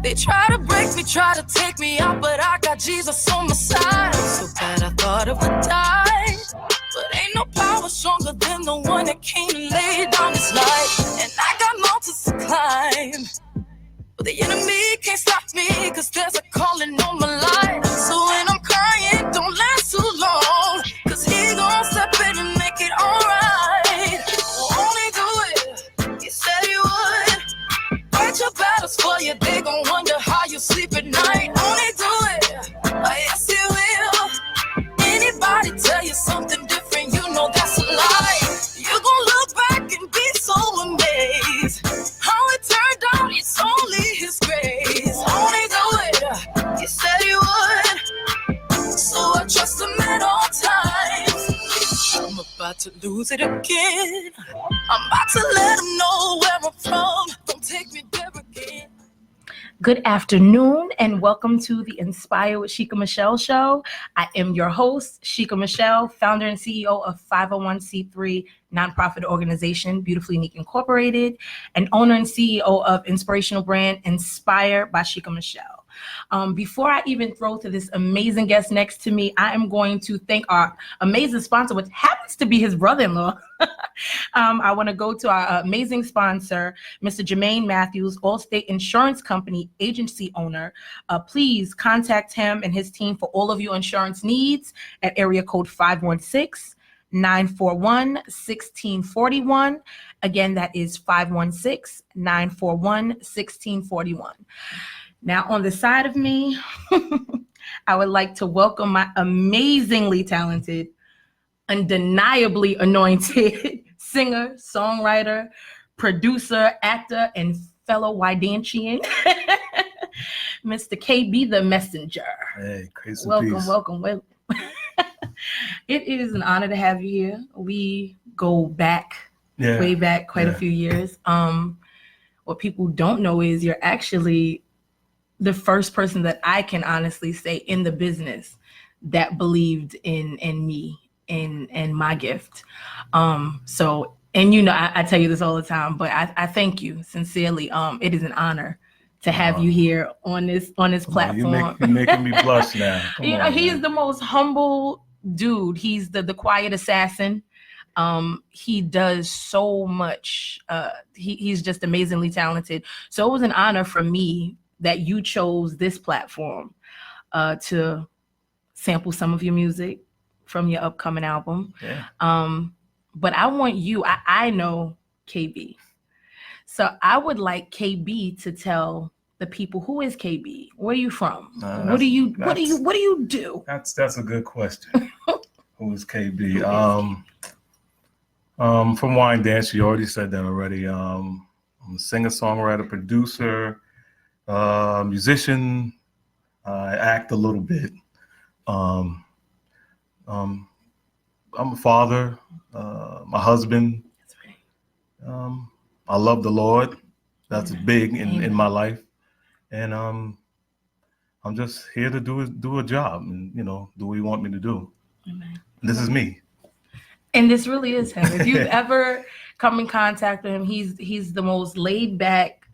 They try to break me, try to take me out, but I got Jesus on my side. So bad I thought I would die, but ain't no power stronger than the one that came and laid down his life. And I got mountains to climb, but the enemy can't stop me, cause there's a calling on my life. So when I'm crying, don't last too long, cause he gon' step in and make it alright. Will only do it, he said he would. Fight your battles for you, they gon' wonder how you sleep at night. Only do it, yes he will. Anybody tell you something different, you know that's a lie. You gon' look back and be so amazed how it turned out, it's only his grace. Only do it, he said he would, so I trust him at all times. I'm about to lose it again, I'm about to let him know where I'm from. Don't take me there again. Good afternoon and welcome to the Inspire with Shika My'Chelle show. I am your host, Shika My'Chelle, founder and CEO of 501c3 nonprofit organization, Beautifully Unique Incorporated, and owner and CEO of inspirational brand Inspire by Shika My'Chelle. Before I even throw to this amazing guest next to me, I am going to thank our amazing sponsor, which happens to be his brother-in-law. I want to go to our amazing sponsor, Mr. Jermaine Matthews, Allstate Insurance Company agency owner. Please contact him and his team for all of your insurance needs at area code 516-941-1641. Again, that is 516-941-1641. Now, on the side of me, I would like to welcome my amazingly talented, undeniably anointed singer, songwriter, producer, actor, and fellow Wyandanchian, Mr. KB the Messenger. Hey, grace and welcome, peace. welcome. It is an honor to have you here. We go back, way back, quite a few years. What people don't know is you're actually the first person that I can honestly say in the business that believed in me and my gift. So, and you know, I tell you this all the time, but I thank you sincerely. It is an honor to have you here on this platform. You're making me blush now. He's the most humble dude. He's the quiet assassin. He does so much. He's just amazingly talented. So it was an honor for me that you chose this platform to sample some of your music from your upcoming album. Yeah. But I want you, I know KB. So I would like KB to tell the people, who is KB? Where are you from? What do you do? That's a good question. Who is KB? From Wyandanch, you already said that already. I'm a singer, songwriter, producer, musician. I act a little bit. I'm a father, my husband. That's right. I love the Lord. That's big in my life. And I'm just here to do a job and, do what you want me to do. Amen. This is me. And this really is him. If you've ever come in contact with him, he's the most laid back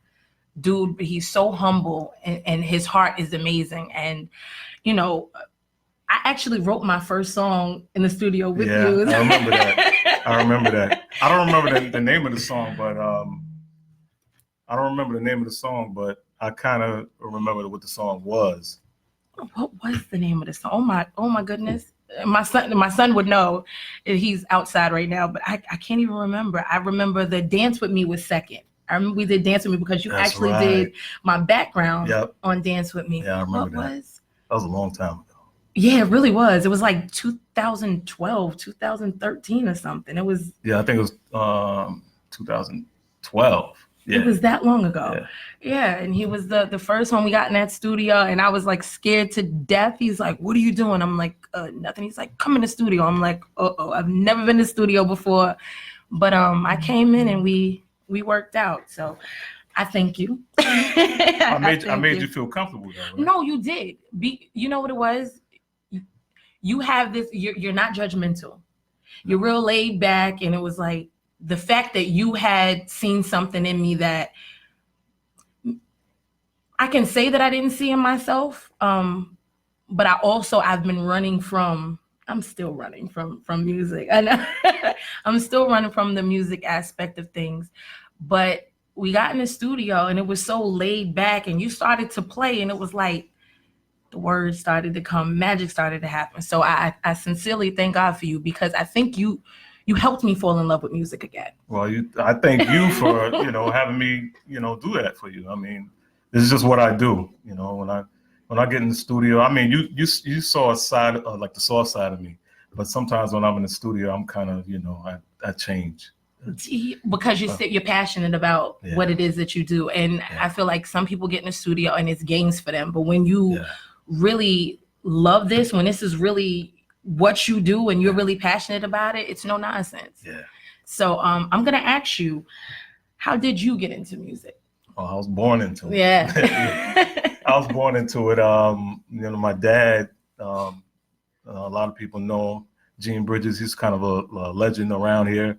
dude, but he's so humble and his heart is amazing. And, I actually wrote my first song in the studio with you. I remember that. I don't remember the name of the song, but I kind of remember what the song was. What was the name of the song? Oh my goodness. My son would know. He's outside right now, but I can't even remember. I remember the Dance With Me was second. I remember we did Dance With Me because you did my background on Dance With Me. Yeah, I remember that. That was a long time ago. Yeah, it really was. It was like 2012, 2013 or something. It was. Yeah, I think it was 2012. Yeah. It was that long ago. Yeah, and he was the first one we got in that studio, and I was like scared to death. He's like, "What are you doing?" I'm like, "Nothing." He's like, "Come in the studio." I'm like, "Uh-oh, I've never been in the studio before," but I came in and we worked out. So I thank you. I made you feel comfortable though, right? No, you did. You know what it was? You have this. You're not judgmental. You're real laid back, and it was like the fact that you had seen something in me that I can say that I didn't see in myself, but I've been running from. I'm still running from music. I know I'm still running from the music aspect of things, but we got in the studio and it was so laid back, and you started to play, and it was like the words started to come, magic started to happen. So I sincerely thank God for you, because I think you helped me fall in love with music again. Well, I thank you for having me do that for you. I mean, this is just what I do. When I get in the studio, I mean, you saw a side like the soft side of me, but sometimes when I'm in the studio, I'm kind of I change. Because you're passionate about what it is that you do, and I feel like some people get in the studio and it's games for them, but when you really love this, when this is really what you do and you're really passionate about it, it's no nonsense. So I'm gonna ask you, how did you get into music? Oh, I was born into it. I was born into it. My dad, a lot of people know him, Gene Bridges. He's kind of a legend around here.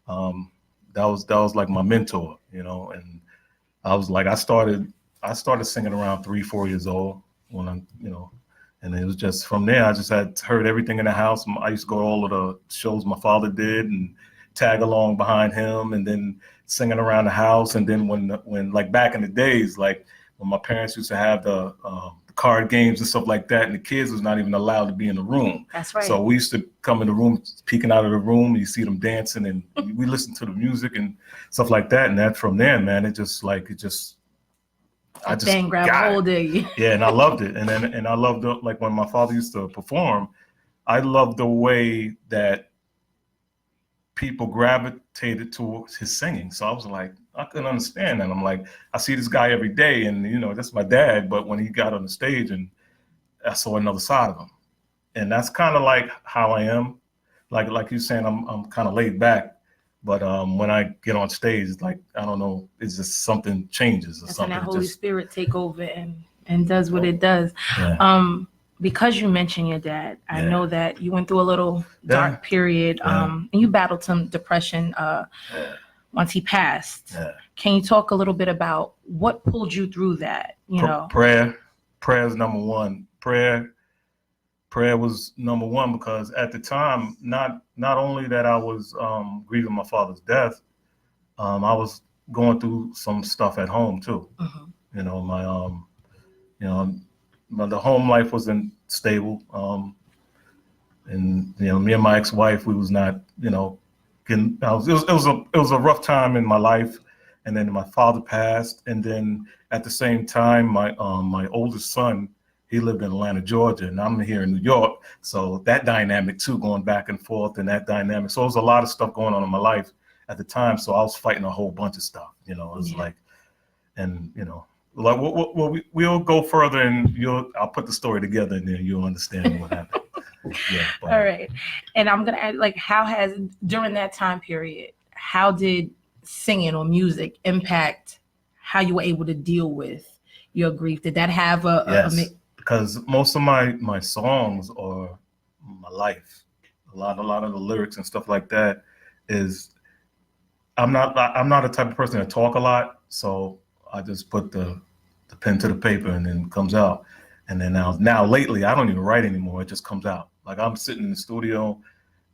That was like my mentor, and I was like, I started singing around 3-4 years old when I'm, and it was just from there. I just had heard everything in the house. I used to go to all of the shows my father did and tag along behind him, and then singing around the house. And then when like back in the days, like when my parents used to have the card games and stuff like that, and the kids was not even allowed to be in the room. That's right. So we used to come in the room, peeking out of the room, and you see them dancing, and we listen to the music and stuff like that. And that from there, man, I just grabbed hold of you. Yeah, and I loved it. And I loved like when my father used to perform, I loved the way that people gravitated towards his singing. So I was like, I couldn't understand that. I'm like, I see this guy every day, and that's my dad. But when he got on the stage, and I saw another side of him, and that's kind of like how I am. Like you're saying, I'm kind of laid back. But when I get on stage, it's like, I don't know, it's just something changes or that's something. When that Holy Spirit take over and does what it does. Because you mentioned your dad, I know that you went through a little dark period, and you battled some depression once he passed. Can you talk a little bit about what pulled you through that? Prayer is number one. Prayer was number one, because at the time, not only that I was grieving my father's death, I was going through some stuff at home too. The home life wasn't stable, and me and my ex-wife, we was not, getting. It was a rough time in my life, and then my father passed, and then at the same time, my oldest son, he lived in Atlanta, Georgia, and I'm here in New York. So that dynamic too, going back and forth, and that dynamic. So there was a lot of stuff going on in my life at the time. So I was fighting a whole bunch of stuff. It was like, and like we'll go further, and I'll put the story together, and then you'll understand what happened. All right. And I'm gonna add, like, during that time period, how did singing or music impact how you were able to deal with your grief? Did that have because most of my songs are my life. A lot of the lyrics and stuff like that is, I'm not a type of person to talk a lot, so I just put the pen to the paper, and then it comes out. And then now lately, I don't even write anymore. It just comes out. Like I'm sitting in the studio,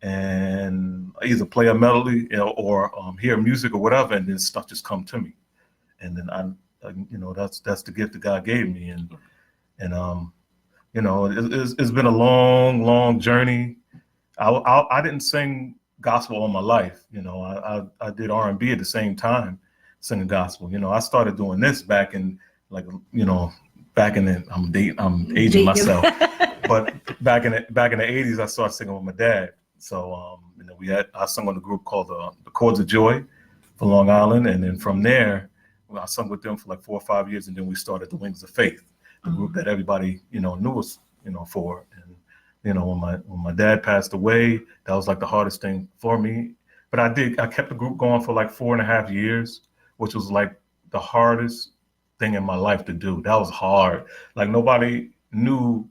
and I either play a melody, or hear music or whatever, and then stuff just come to me. And then that's the gift that God gave me. And it's been a long journey. I didn't sing gospel all my life. I did R&B at the same time, singing gospel. I started doing this back in I'm aging myself, but back in the 80s, I started singing with my dad. So I sung on a group called the Chords of Joy for Long Island, and then from there, I sung with them for like 4 or 5 years, and then we started the Wings of Faith, the group that everybody knew us for. And when my dad passed away, that was like the hardest thing for me. But I kept the group going for like 4.5 years, which was like the hardest thing in my life to do. That was hard. Like nobody knew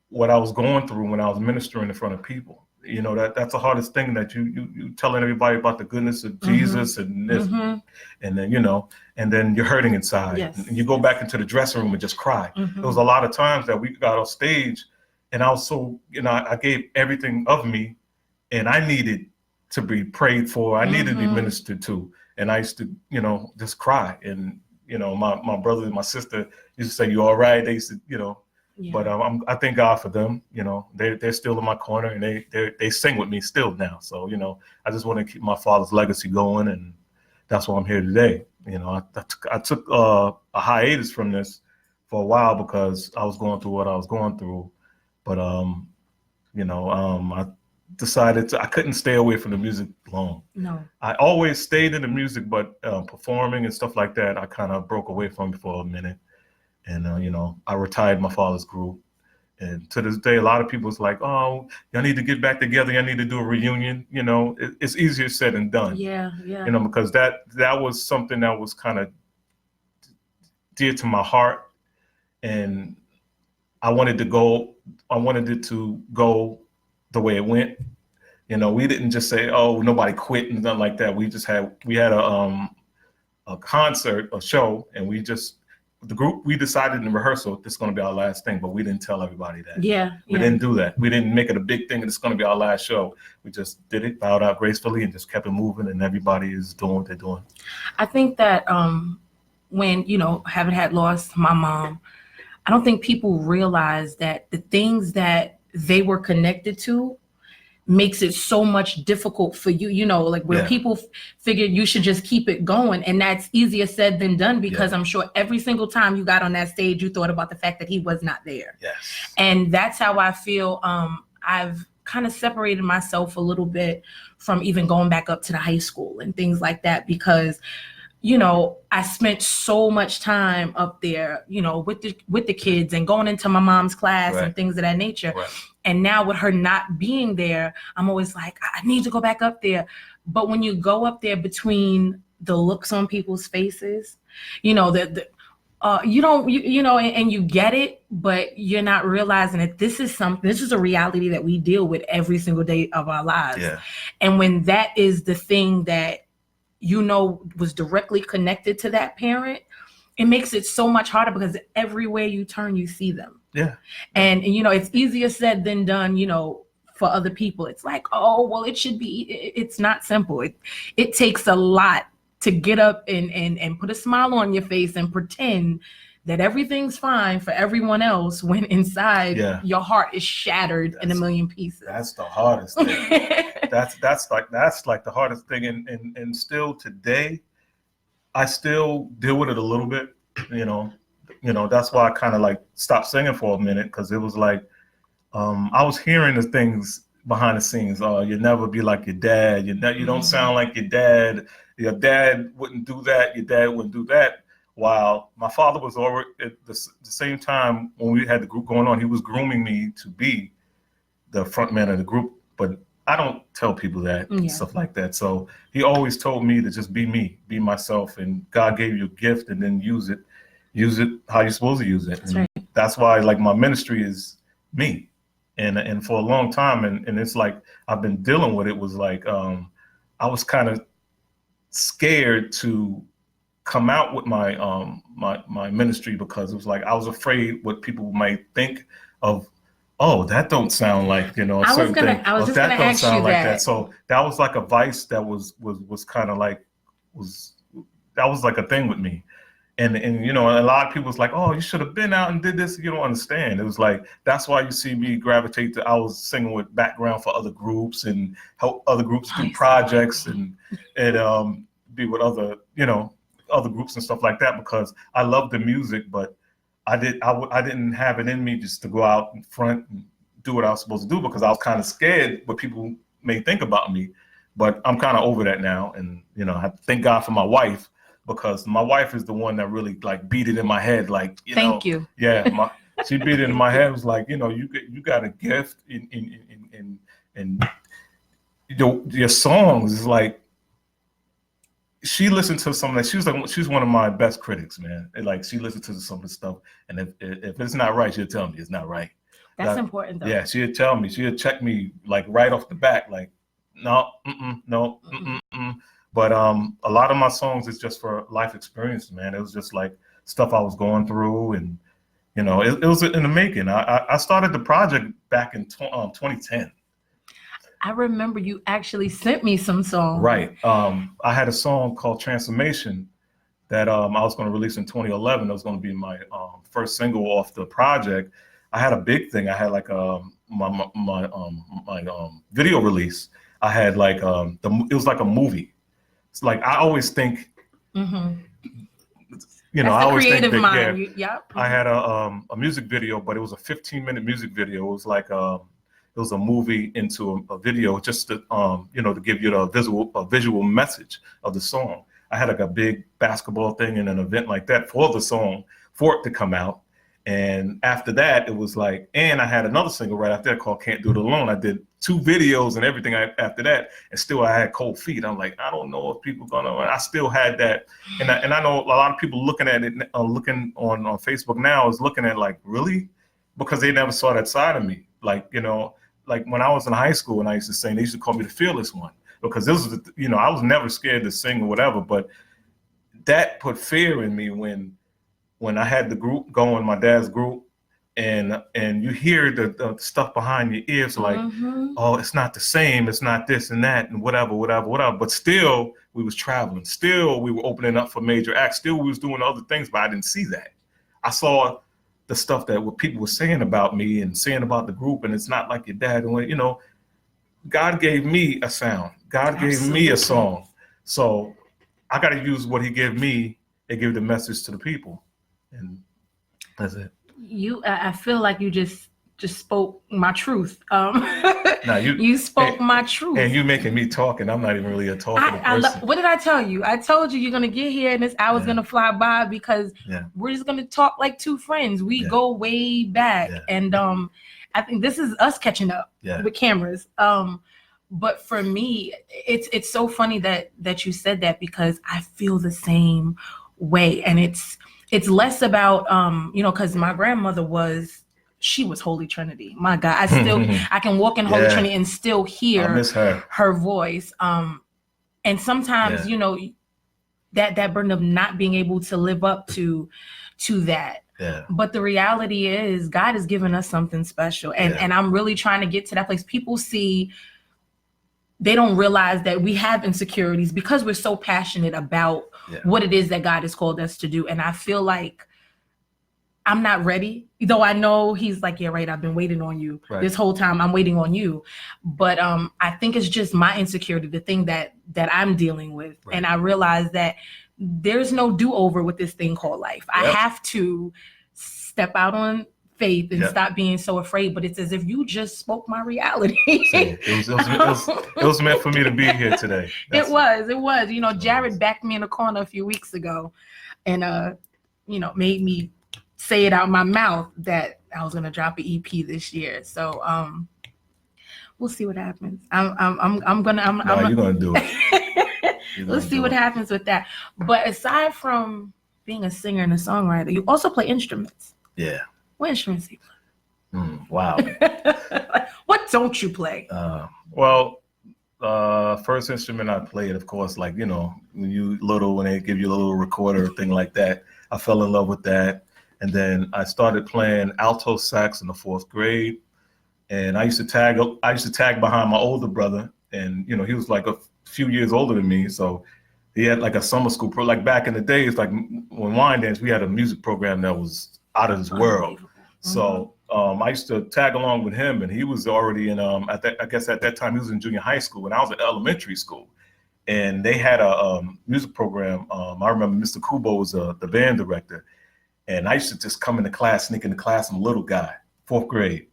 what I was going through when I was ministering in front of people. you know, that's the hardest thing, that you telling everybody about the goodness of Jesus and this, and then, you know, and then you're hurting inside. Yes. And you go back into the dressing room and just cry. There was a lot of times that we got off stage and I was so, you know, I gave everything of me and I needed to be prayed for. I needed to be ministered to. And I used to, you know, just cry. And, you know, my brother and my sister used to say, "You all right?" They used to, you know, but I thank God for them. You know, they're still in my corner and they sing with me still now. So, you know, I just want to keep my father's legacy going, and that's why I'm here today. You know, I took a hiatus from this for a while because I was going through what I was going through, but you know, I decided I couldn't stay away from the music long. No, I always stayed in the music, but performing and stuff like that, I kind of broke away from it for a minute. And, you know, I retired my father's group. And to this day, a lot of people's like, "Oh, y'all need to get back together. Y'all need to do a reunion." You know, it's easier said than done. Yeah. You know, because that was something that was kind of dear to my heart. And I wanted it to go the way it went. You know, we didn't just say, "Oh, nobody quit," and nothing like that. We had a concert, a show, and the group, we decided in rehearsal, this is going to be our last thing, but we didn't tell everybody that. We didn't do that. We didn't make it a big thing and it's going to be our last show. We just did it, bowed out gracefully, and just kept it moving, and everybody is doing what they're doing. I think that when, you know, having had lost my mom, I don't think people realize that the things that they were connected to makes it so much difficult for you, you know, like where people figured you should just keep it going. And that's easier said than done, because I'm sure every single time you got on that stage, you thought about the fact that he was not there. Yes. And that's how I feel. I've kind of separated myself a little bit from even going back up to the high school and things like that, because, you know, I spent so much time up there, you know, with the kids and going into my mom's class and things of that nature. Right. And now with her not being there, I'm always like, I need to go back up there. But when you go up there, between the looks on people's faces, you know, you know, and you get it, but you're not realizing that this is a reality that we deal with every single day of our lives. Yeah. And when that is the thing that, you know, was directly connected to that parent, it makes it so much harder, because everywhere you turn, you see them. Yeah. And you know, it's easier said than done, you know, for other people. It's like, oh, well, it's not simple. It takes a lot to get up and put a smile on your face and pretend that everything's fine for everyone else, when inside your heart is shattered in a million pieces. That's the hardest thing. that's like the hardest thing. And still today, I still deal with it a little bit, you know. That's why I kind of like stopped singing for a minute, because it was like, I was hearing the things behind the scenes. "Oh, you'll never be like your dad. You don't sound like your dad. Your dad wouldn't do that. Your dad wouldn't do that." While my father was already, at the same time when we had the group going on, he was grooming me to be the front man of the group. But I don't tell people that, stuff like that. So he always told me to just be me, be myself, and God gave you a gift, and then use it how you're supposed to use it. That's right. That's why, like, my ministry is me. And for a long time, and it's like I've been dealing with it, was like, I was kind of scared to come out with my my ministry, because it was like I was afraid what people might think of. "Oh, that don't sound like, you know, a certain thing. I was just gonna ask you that. So that was like a vice that was kind of like, that was like a thing with me. And you know, a lot of people was like, "Oh, you should have been out and did this." You don't understand. It was like, that's why you see me gravitate to, I was singing with background for other groups and help other groups do projects and be with other, you know, other groups and stuff like that, because I love the music, but I didn't have it in me just to go out in front and do what I was supposed to do, because I was kind of scared what people may think about me. But I'm kind of over that now, and you know, I thank God for my wife, because my wife is the one that really like beat it in my head, like, you know. Thank you. Yeah, she beat it in my head. It was like, you know, you got a gift in your songs. Is like, she listened to some of that. She's one of my best critics, man. And like, she listened to some of the stuff, and if it's not right, she'll tell me it's not right. That's important though. Yeah, she'd tell me, she'd check me like right off the bat, like, no, no, But a lot of my songs is just for life experience, man. It was just like stuff I was going through, and it was in the making. I started the project back in 2010. I remember you actually sent me some songs. Right. I had a song called Transformation that I was going to release in 2011. It was going to be my first single off the project. I had a big thing. I had like my video release. I had like it was like a movie. It's like I always think, I always think that, mind. I had a music video, but it was a 15-minute music video. It was like it was a movie into a video, just to to give you the visual message of the song. I had like a big basketball thing and an event like that for the song, for it to come out. And after that, it was like, and I had another single right after that called Can't Do It Alone. I did 2 videos and everything after that, and still I had cold feet. I'm like, I don't know if people gonna, I still had that. And I know a lot of people looking at it, looking on Facebook now is looking at like, really? Because they never saw that side of me. Like, like when I was in high school and I used to sing, they used to call me the fearless one, because this was, I was never scared to sing or whatever, but that put fear in me when I had the group going, my dad's group, and you hear the stuff behind your ears, like, oh, it's not the same, it's not this and that and whatever. But still, we was traveling. Still, we were opening up for major acts. Still, we was doing other things, but I didn't see that. I saw the stuff that what people were saying about me and saying about the group, and it's not like your dad. And God gave me a sound. God gave me a song. So I got to use what he gave me and give the message to the people. And that's it. I feel like you just spoke my truth. You spoke my truth. And you making me talk, and I'm not even really a talking person. What did I tell you? I told you you're gonna get here, and this hour's gonna fly by because we're just gonna talk like 2 friends. We go way back, and I think this is us catching up with cameras. But for me, it's so funny that you said that, because I feel the same way, and it's less about because my grandmother was Holy Trinity. My God, I can walk in Holy Trinity and still hear I miss her voice. And sometimes that burden of not being able to live up to that. Yeah. But the reality is God has given us something special. And I'm really trying to get to that place. People they don't realize that we have insecurities because we're so passionate about what it is that God has called us to do. And I feel like I'm not ready, though I know he's like, yeah, right, I've been waiting on you this whole time. I'm waiting on you. But I think it's just my insecurity, the thing that I'm dealing with. Right. And I realize that there's no do-over with this thing called life. I have to step out on faith and stop being so afraid. But it's as if you just spoke my reality. It was meant for me to be here today. It was. Jared backed me in a corner a few weeks ago and made me say it out my mouth that I was gonna drop an EP this year. So we'll see what happens. You're gonna do it. Let's see what happens with that. But aside from being a singer and a songwriter, you also play instruments. Yeah. What instruments do you play? Wow. What don't you play? First instrument I played, of course, like, when you little, when they give you a little recorder, thing like that, I fell in love with that. And then I started playing alto sax in the 4th grade. And I used to tag behind my older brother. And, he was like a few years older than me. So he had like a summer school like back in the days, like when Wyandanch, we had a music program that was out of this world. So I used to tag along with him, and he was already in, I guess at that time he was in junior high school, and I was in elementary school. And they had a music program. I remember Mr. Kubo was the band director. And I used to just come into class, sneak into class, I'm a little guy, 4th grade.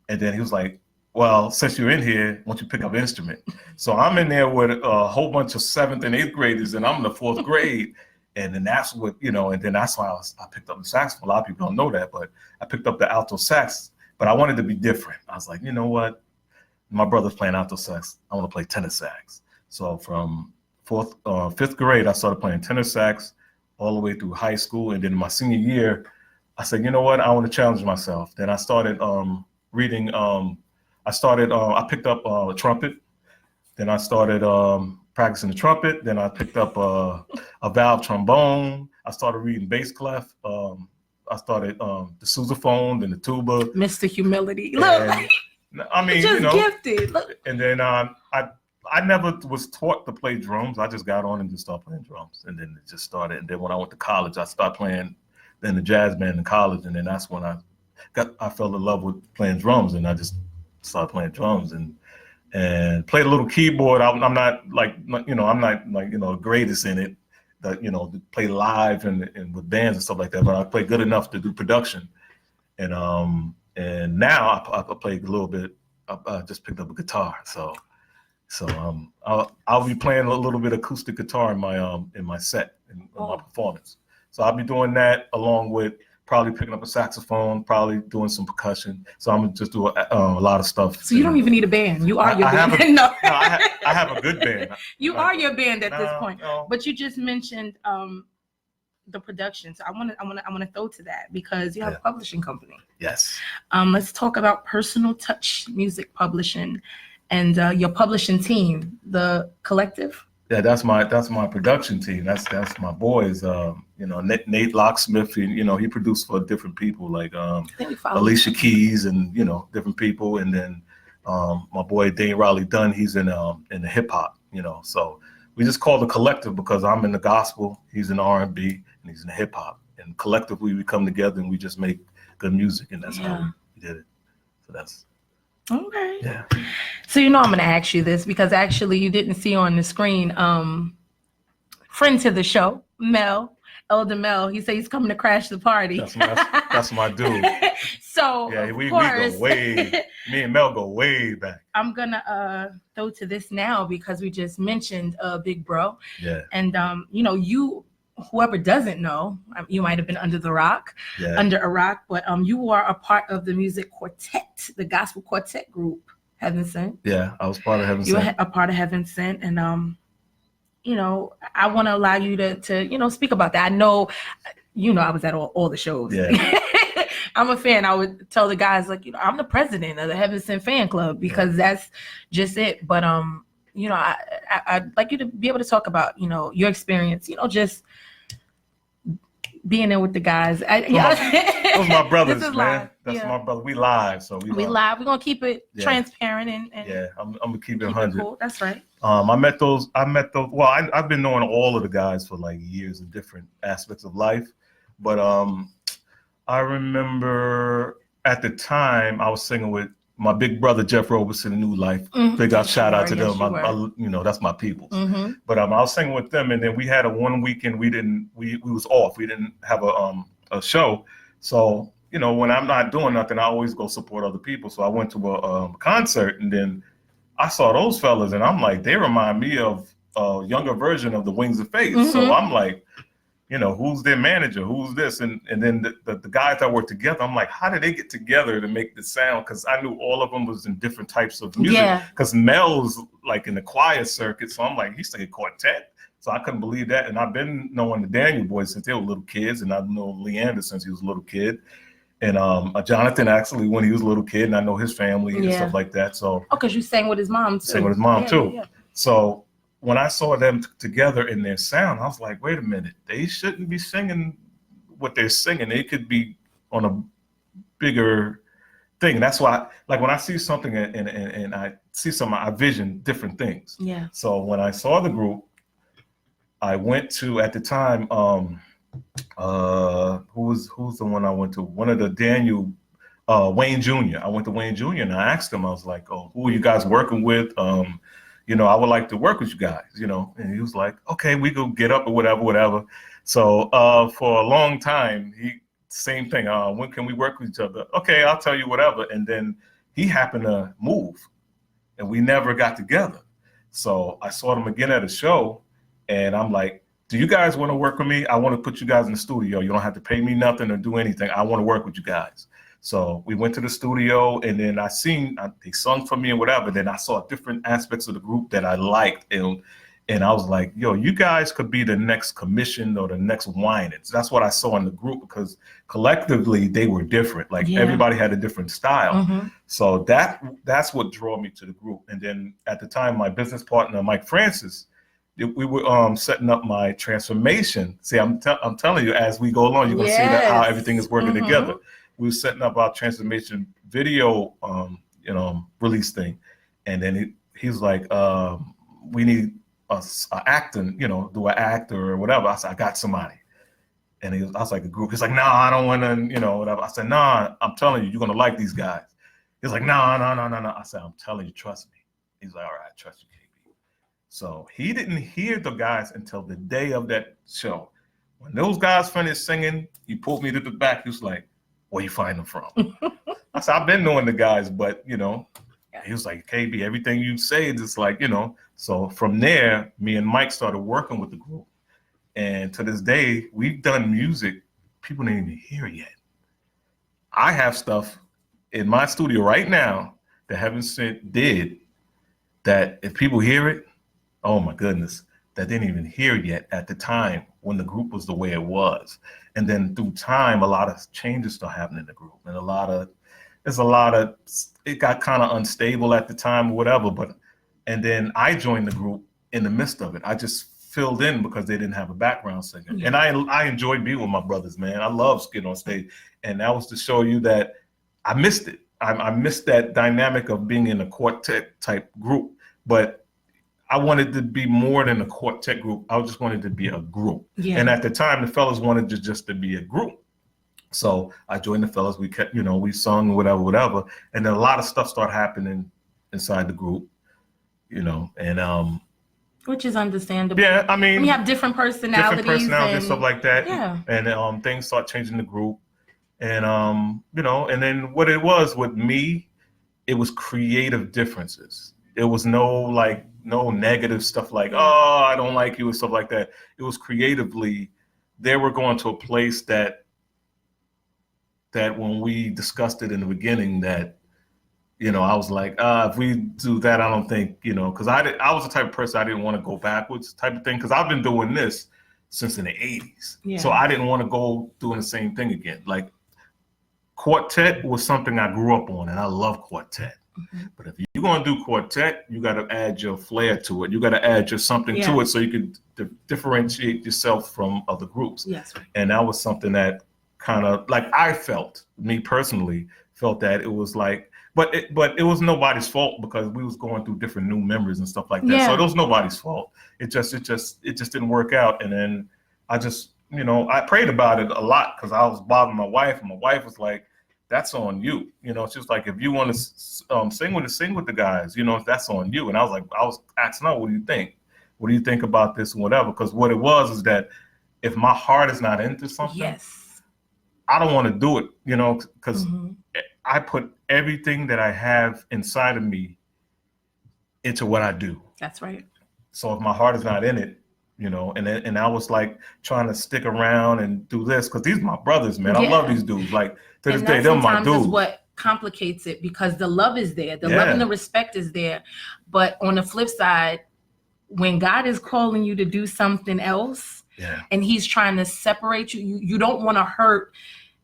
And then he was like, well, since you're in here, why don't you pick up an instrument? So I'm in there with a whole bunch of 7th and 8th graders, and I'm in the 4th grade. And then that's what, and then that's why I picked up the saxophone. A lot of people don't know that, but I picked up the alto sax, but I wanted to be different. I was like, you know what? My brother's playing alto sax. I want to play tenor sax. So from 5th grade, I started playing tenor sax all the way through high school. And then in my senior year, I said, you know what? I want to challenge myself. Then I started reading. I picked up a trumpet. Then I started practicing the trumpet. Then I picked up a valve trombone. I started reading bass clef. I started the sousaphone, then the tuba. Mr. Humility. Look, I mean, just gifted. Look. And then I never was taught to play drums. I just got on and just started playing drums, and then it just started. And then when I went to college, I started playing in the jazz band in college, and then that's when I fell in love with playing drums, and I just started playing drums and played a little keyboard. I'm not like, I'm not like, the greatest in it, that, to play live and with bands and stuff like that, but I play good enough to do production. And now I play a little bit. I just picked up a guitar. So I'll be playing a little bit acoustic guitar in my set, in my performance. So I'll be doing that along with probably picking up a saxophone, probably doing some percussion. So I'm gonna just do a lot of stuff. So you don't even need a band. You are your band. I have a good band. You are your band at this point. No. But you just mentioned the production. So I want to throw to that because you have a publishing company. Yes. Let's talk about Personal Touch Music Publishing and your publishing team, the Collective. Yeah, that's my production team. That's my boys. Nate Locksmith. He produced for different people like Alicia Keys and different people. And then my boy Dane Riley Dunn. He's in the hip hop. So we just call the Collective because I'm in the gospel. He's in R&B and he's in the hip hop. And collectively we come together and we just make good music, and that's how we did it. So that's. Okay. Yeah. So I'm going to ask you this because actually you didn't see on the screen. Friend to the show, Elder Mel. He said he's coming to crash the party. That's my dude. So yeah, we go way. Me and Mel go way back. I'm gonna throw to this now because we just mentioned Big Bro. Yeah. And you. Whoever doesn't know, you might have been under a rock, but you are a part of the music quartet, the gospel quartet group, Heaven Sent. Yeah, I was part of Heaven Sent. You were a part of Heaven Sent, and I want to allow you to speak about that. I know, I was at all the shows. Yeah. I'm a fan. I would tell the guys I'm the president of the Heaven Sent fan club because that's just it. But I'd like you to be able to talk about your experience. Just being there with the guys. Those my brothers, man. Live. That's my brother. We live, so we live. We're gonna keep it transparent and I'm gonna keep it 100. Cool. That's right. I met those. Well, I've been knowing all of the guys for like years in different aspects of life, but I remember at the time I was singing with my big brother Jeff Roberson in New Life. Big shout out to them. That's my people. Mm-hmm. But I was singing with them, and then we had a one weekend we was off. We didn't have a show. So when I'm not doing nothing, I always go support other people. So I went to a concert, and then I saw those fellas, and I'm like, they remind me of a younger version of the Wings of Faith. Mm-hmm. So I'm like, who's their manager? Who's this? And then the guys that work together, I'm like, how did they get together to make this sound? Because I knew all of them was in different types of music. Because Mel's like in the choir circuit. So I'm like, he's singing quartet. So I couldn't believe that. And I've been knowing the Daniel boys since they were little kids. And I've known Leander since he was a little kid. And Jonathan actually when he was a little kid. And I know his family and stuff like that. So because you sang with his mom too. Sang with his mom too. Yeah. So when I saw them together in their sound, I was like, wait a minute, they shouldn't be singing what they're singing. They could be on a bigger thing. And that's why, like when I see something and I see something, I vision different things. Yeah. So when I saw the group, I went to, at the time, who's the one I went to? One of the Daniel, Wayne Jr. I went to Wayne Jr. and I asked him, I was like, oh, who are you guys working with? I would like to work with you guys, and he was like, okay, we go get up or whatever. So for a long time, same thing. When can we work with each other? Okay, I'll tell you whatever. And then he happened to move and we never got together. So I saw them again at a show and I'm like, do you guys want to work with me? I want to put you guys in the studio. You don't have to pay me nothing or do anything. I want to work with you guys. So we went to the studio and then they sung for me and whatever. Then I saw different aspects of the group that I liked. And I was like, yo, you guys could be the next Commission or the next Wyandanch. That's what I saw in the group, because collectively they were different. Like everybody had a different style. So that's what drew me to the group. And then at the time, my business partner, Mike Francis, we were setting up my transformation. See, I'm telling you, as we go along, you're gonna see that how everything is working together. We were setting up our transformation video, release thing, and then he's like, we need a acting, do an actor or whatever. I said, I got somebody. And I was like, a group. He's like, no, I don't want to, whatever. I said, no, I'm telling you, you're going to like these guys. He's like, no. I said, I'm telling you, trust me. He's like, all right, I trust you, KB. So he didn't hear the guys until the day of that show. When those guys finished singing, he pulled me to the back. He was like, where you find them from? I said, I've been knowing the guys, but, he was like, KB, everything you say is like, So from there, me and Mike started working with the group. And to this day, we've done music people didn't even hear yet. I have stuff in my studio right now that Heaven Sent did that if people hear it, oh my goodness, that didn't even hear yet at the time when the group was the way it was. And then through time, a lot of changes started happening in the group, and it got kind of unstable at the time or whatever. And then I joined the group in the midst of it. I just filled in because they didn't have a background singer. Yeah. And I enjoyed being with my brothers, man. I love getting on stage. And that was to show you that I missed it. I missed that dynamic of being in a quartet type group, but I wanted to be more than a quartet group. I just wanted to be a group. Yeah. And at the time, the fellas wanted just to be a group. So I joined the fellas. We kept, we sung whatever. And then a lot of stuff started happening inside the group, and which is understandable. Yeah, I mean, we have different personalities and stuff like that. Yeah. And things start changing the group. And and then what it was with me, it was creative differences. It was no negative stuff like, oh, I don't like you and stuff like that. It was creatively, they were going to a place that when we discussed it in the beginning, that I was like, if we do that, I don't think, because I was the type of person I didn't want to go backwards type of thing, because I've been doing this since in the 80s. Yeah. So I didn't want to go doing the same thing again. Like, quartet was something I grew up on, and I love quartet. Mm-hmm. But if you're going to do quartet, you got to add your flair to it. You got to add your something to it so you can differentiate yourself from other groups. Yes. And that was something that kind of, like, me personally, felt that it was like, but it was nobody's fault, because we was going through different new members and stuff like that. Yeah. So it was nobody's fault. It just didn't work out. And then I just, I prayed about it a lot, because I was bothering my wife, and my wife was like, that's on you. She was like, if you want to sing with the guys, that's on you. And I was asking her, what do you think? What do you think about this and whatever? Because what it was is that if my heart is not into something, I don't want to do it, because I put everything that I have inside of me into what I do. That's right. So if my heart is not in it, and I was like trying to stick around and do this, because these are my brothers, man. I love these dudes. Like, to this day, they're my dudes. Is what complicates it, because the love is there, the love and the respect is there. But on the flip side, when God is calling you to do something else, and He's trying to separate you, you don't want to hurt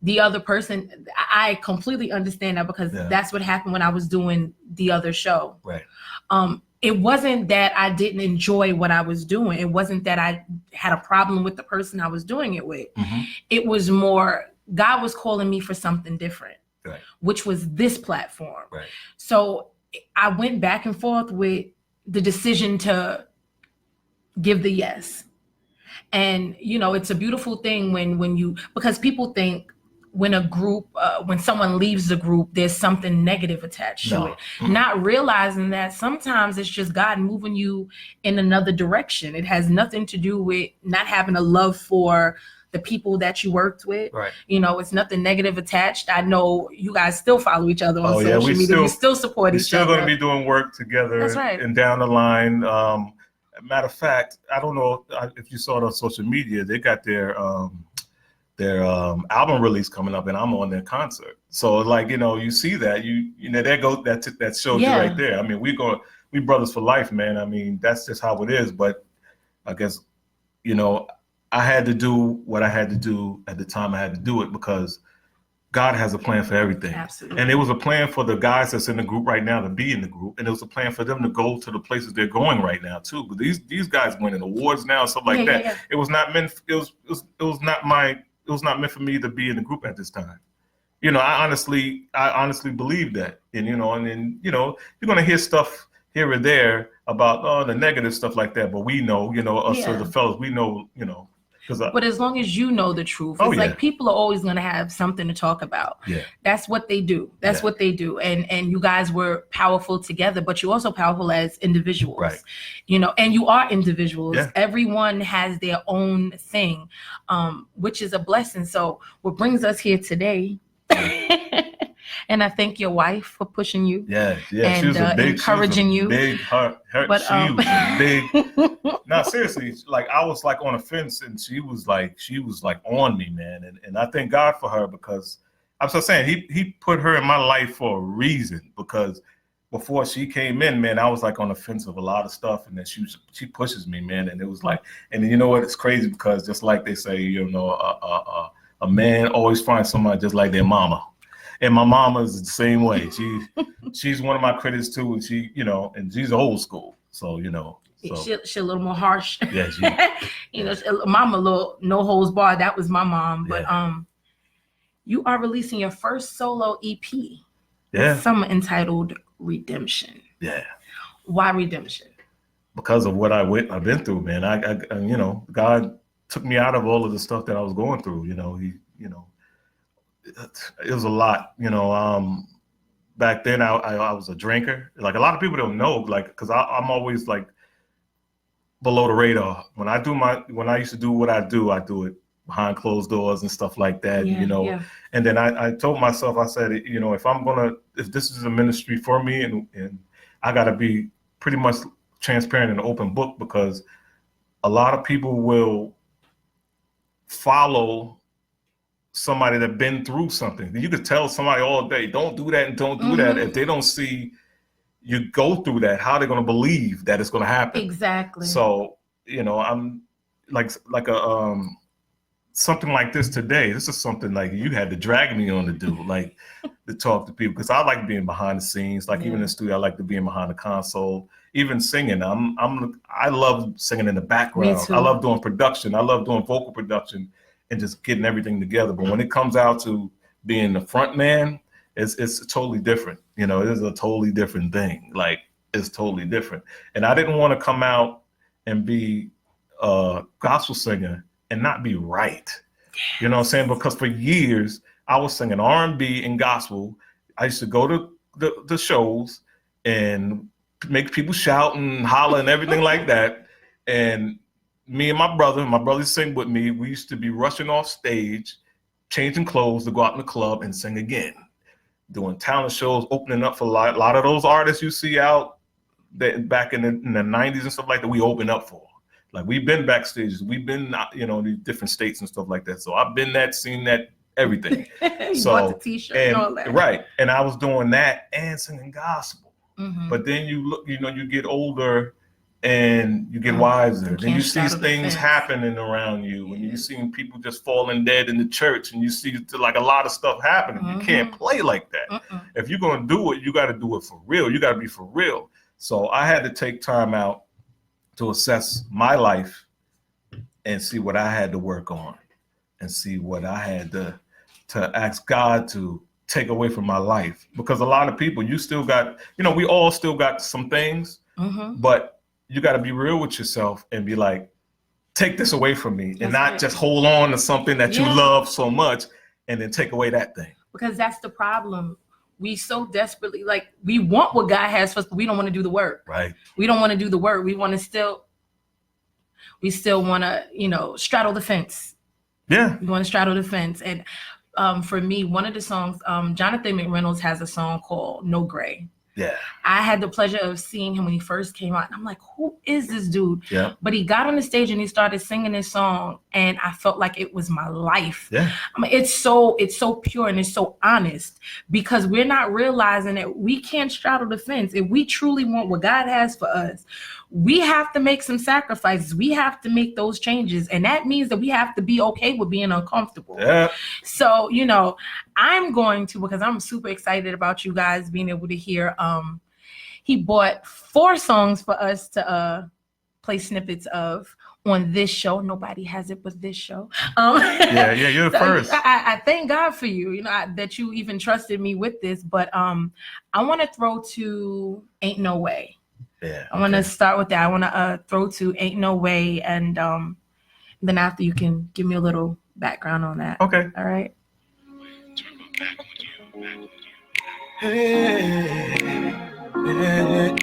the other person. I completely understand that, because that's what happened when I was doing the other show. Right. It wasn't that I didn't enjoy what I was doing. It wasn't that I had a problem with the person I was doing it with. Mm-hmm. It was more, God was calling me for something different, which was this platform. Right. So I went back and forth with the decision to give the yes. And, it's a beautiful thing because people think, when a group, when someone leaves the group, there's something negative attached to it. Mm-hmm. Not realizing that sometimes it's just God moving you in another direction. It has nothing to do with not having a love for the people that you worked with. Right. It's nothing negative attached. I know you guys still follow each other on social media. We still support each other. We're still going to be doing work together. That's right. And down the line. Matter of fact, I don't know if you saw it on social media, they got their album release coming up, and I'm on their concert. So you see that, there goes that shows you right there. I mean, we brothers for life, man. I mean, that's just how it is. But I guess, you know, I had to do what I had to do at the time I had to do it because God has a plan for everything. Absolutely. And it was a plan for the guys that's in the group right now to be in the group. And it was a plan for them to go to the places they're going right now too. But these guys winning awards now and stuff like that. Yeah. It was not meant it was not meant for me to be in the group at this time. You know, I honestly believe that. And and then, you're gonna hear stuff here or there about the negative stuff like that. But we know, us as the fellas, we know, but as long as you know the truth, it's like people are always going to have something to talk about. Yeah. That's what they do. That's what they do. And you guys were powerful together, but you're also powerful as individuals. Right. And you are individuals. Yeah. Everyone has their own thing, which is a blessing. So what brings us here today, and I thank your wife for pushing you. Yeah. And she was encouraging you. Big heart. But, she was a big. No, seriously, like I was like on a fence, and she was like on me, man. And I thank God for her because I'm just saying he put her in my life for a reason. Because before she came in, man, I was like on the fence of a lot of stuff, and then she pushes me, man. And it was like, and then you know what? It's crazy because just like they say, a man always finds somebody just like their mama. And my mama is the same way. She's one of my critics too, and she, and she's old school. So, so. She a little more harsh. Yeah, mama, little no holds barred. That was my mom. But you are releasing your first solo EP. Yeah. Some entitled Redemption. Yeah. Why Redemption? Because of what I've been through, man. I God took me out of all of the stuff that I was going through. It was a lot, back then I was a drinker. Like a lot of people don't know, like, cause I'm always like below the radar. When I used to do what I do it behind closed doors and stuff like that, and then I told myself, I said, if this is a ministry for me and I gotta be pretty much transparent and open book, because a lot of people will follow somebody that been through something. You could tell somebody all day, don't do that and don't do that. If they don't see you go through that, how they're going to believe that it's going to happen? Exactly. So, I'm like a something like this today. This is something like you had to drag me on to do, like to talk to people, because I like being behind the scenes. Like even in the studio, I like to be behind the console. Even singing, I love singing in the background. I love doing production. I love doing vocal production and just getting everything together. But when it comes out to being the front man, it's totally different. It is a totally different thing. Like it's totally different. And I didn't want to come out and be a gospel singer and not be right. You know what I'm saying? Because for years I was singing R&B and gospel. I used to go to the shows and make people shout and holler and everything like that. And me and my brother sing with me. We used to be rushing off stage, changing clothes to go out in the club and sing again, doing talent shows, opening up for a lot of those artists you see out that back in the 90s and stuff like that. We open up for. Like we've been backstage, we've been in these different states and stuff like that. So I've been seen that, everything. You bought the t-shirt and all that. Right, and I was doing that and singing gospel. But then you look, you get older. And you get wiser. Then you see things happening around you, and you see people just falling dead in the church, and you see like a lot of stuff happening. You can't play like that. If you're gonna do it, you got to do it for real. You got to be for real. So I had to take time out to assess my life and see what I had to work on, and see what I had to ask God to take away from my life. Because a lot of people, you still got, we all still got some things, but you got to be real with yourself and be like, take this away from me. And not just hold on to something that you love so much and then take away that thing. Because that's the problem. We so desperately, like, we want what God has for us, but we don't want to do the work. Right. We don't want to do the work. We still want to, straddle the fence. Yeah. We want to straddle the fence. And for me, one of the songs, Jonathan McReynolds has a song called No Gray. Yeah. I had the pleasure of seeing him when he first came out. And I'm like, who is this dude? Yeah. But he got on the stage and he started singing this song. and I felt like it was my life. Yeah. I mean, it's so pure and it's so honest, because we're not realizing that we can't straddle the fence. If we truly want what God has for us, we have to make some sacrifices. We have to make those changes, and that means that we have to be okay with being uncomfortable. Yeah. So, you know, I'm going to, because I'm super excited about you guys being able to hear. He bought 4 songs for us to play snippets of on this show. Nobody has it but this show. Yeah, you're the first. I thank God for you, you know, that you even trusted me with this. But I want to throw to Ain't No Way. Yeah. I want to start with that. I want to throw to Ain't No Way, and then after you can give me a little background on that. Okay. All right. Hey, yeah.